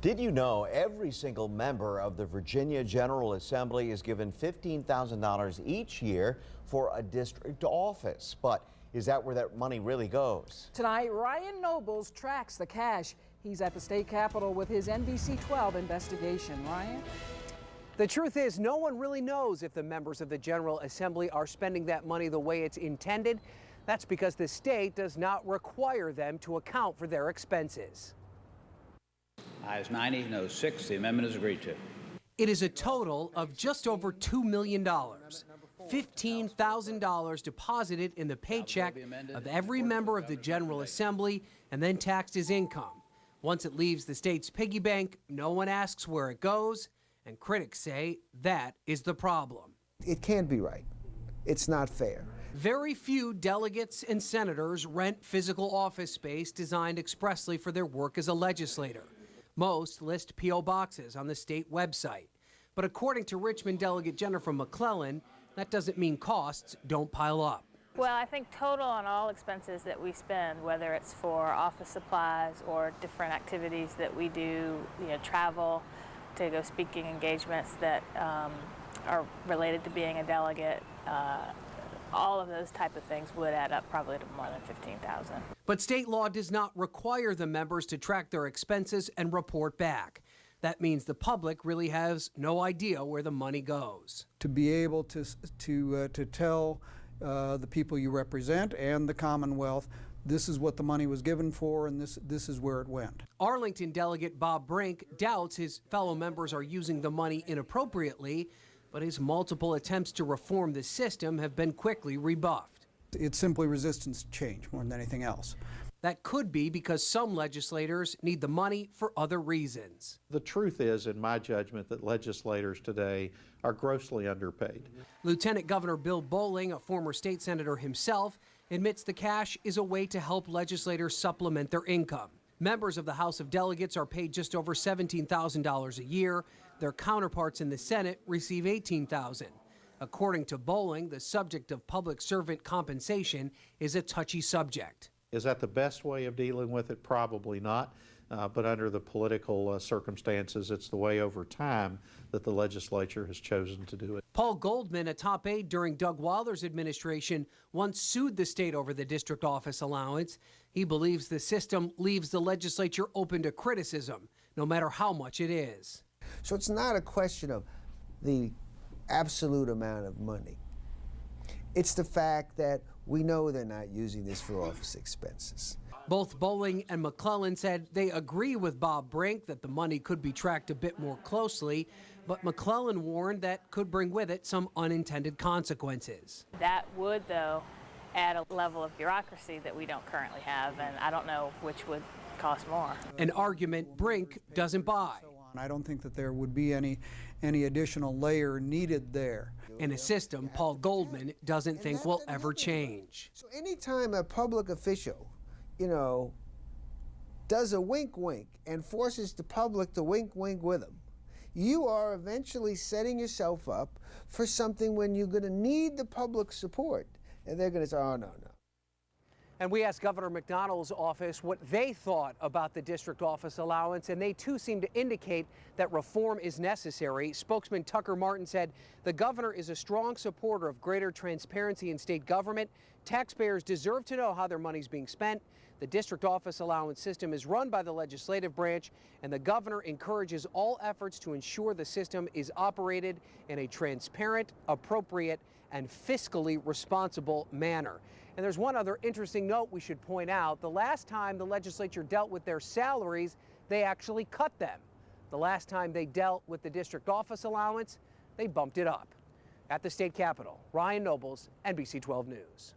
Did you know every single member of the Virginia General Assembly is given $15,000 each year for a district office? But is that where that money really goes? Tonight, Ryan Nobles tracks the cash. He's at the state capitol with his NBC12 investigation. Ryan? The truth is, no one really knows if the members of the General Assembly are spending that money the way it's intended. That's because the state does not require them to account for their expenses. Ayes 90, no 6. The amendment is agreed to. It is a total of just over $2 million, $15,000 deposited in the paycheck of every member of the General Assembly and then taxed as income. Once it leaves the state's piggy bank, no one asks where it goes, and critics say that is the problem. It can't be right. It's not fair. Very few delegates and senators rent physical office space designed expressly for their work as a legislator. Most list P.O. boxes on the state website. But according to Richmond Delegate Jennifer McClellan, that doesn't mean costs don't pile up. Well, I think total on all expenses that we spend, whether it's for office supplies or different activities that we do, travel to go speaking engagements that are related to being a delegate, all of those type of things would add up probably to more than $15,000. But state law does not require the members to track their expenses and report back. That means the public really has no idea where the money goes. To be able to tell the people you represent and the Commonwealth, this is what the money was given for and this is where it went. Arlington Delegate Bob Brink doubts his fellow members are using the money inappropriately, but his multiple attempts to reform the system have been quickly rebuffed. It's simply resistance to change more than anything else. That could be because some legislators need the money for other reasons. The truth is, in my judgment, that legislators today are grossly underpaid. Lieutenant Governor Bill Bolling, a former state senator himself, admits the cash is a way to help legislators supplement their income. Members of the House of Delegates are paid just over $17,000 a year. Their counterparts in the Senate receive $18,000. According to Bolling, the subject of public servant compensation is a touchy subject. Is that the best way of dealing with it? Probably not. But under the political circumstances, it's the way over time that the legislature has chosen to do it. Paul Goldman, a top aide during Doug Wilder's administration, once sued the state over the district office allowance. He believes the system leaves the legislature open to criticism, no matter how much it is. So it's not a question of the absolute amount of money. It's the fact that we know they're not using this for office expenses. Both Bolling and McClellan said they agree with Bob Brink that the money could be tracked a bit more closely, but McClellan warned that could bring with it some unintended consequences. That would, though, add a level of bureaucracy that we don't currently have, and I don't know which would cost more. An argument Brink doesn't buy. I don't think that there would be any additional layer needed there. In a system Paul Goldman doesn't think will ever change. So anytime a public official, does a wink-wink and forces the public to wink-wink with them, you are eventually setting yourself up for something when you're going to need the public support. And they're going to say, oh, no. And we asked Governor McDonnell's office what they thought about the district office allowance, and they too seem to indicate that reform is necessary. Spokesman Tucker Martin said the governor is a strong supporter of greater transparency in state government. Taxpayers deserve to know how their money's being spent. The district office allowance system is run by the legislative branch, and the governor encourages all efforts to ensure the system is operated in a transparent, appropriate, and fiscally responsible manner. And there's one other interesting note we should point out. The last time the legislature dealt with their salaries, they actually cut them. The last time they dealt with the district office allowance, they bumped it up. At the state capitol, Ryan Nobles, NBC12 News.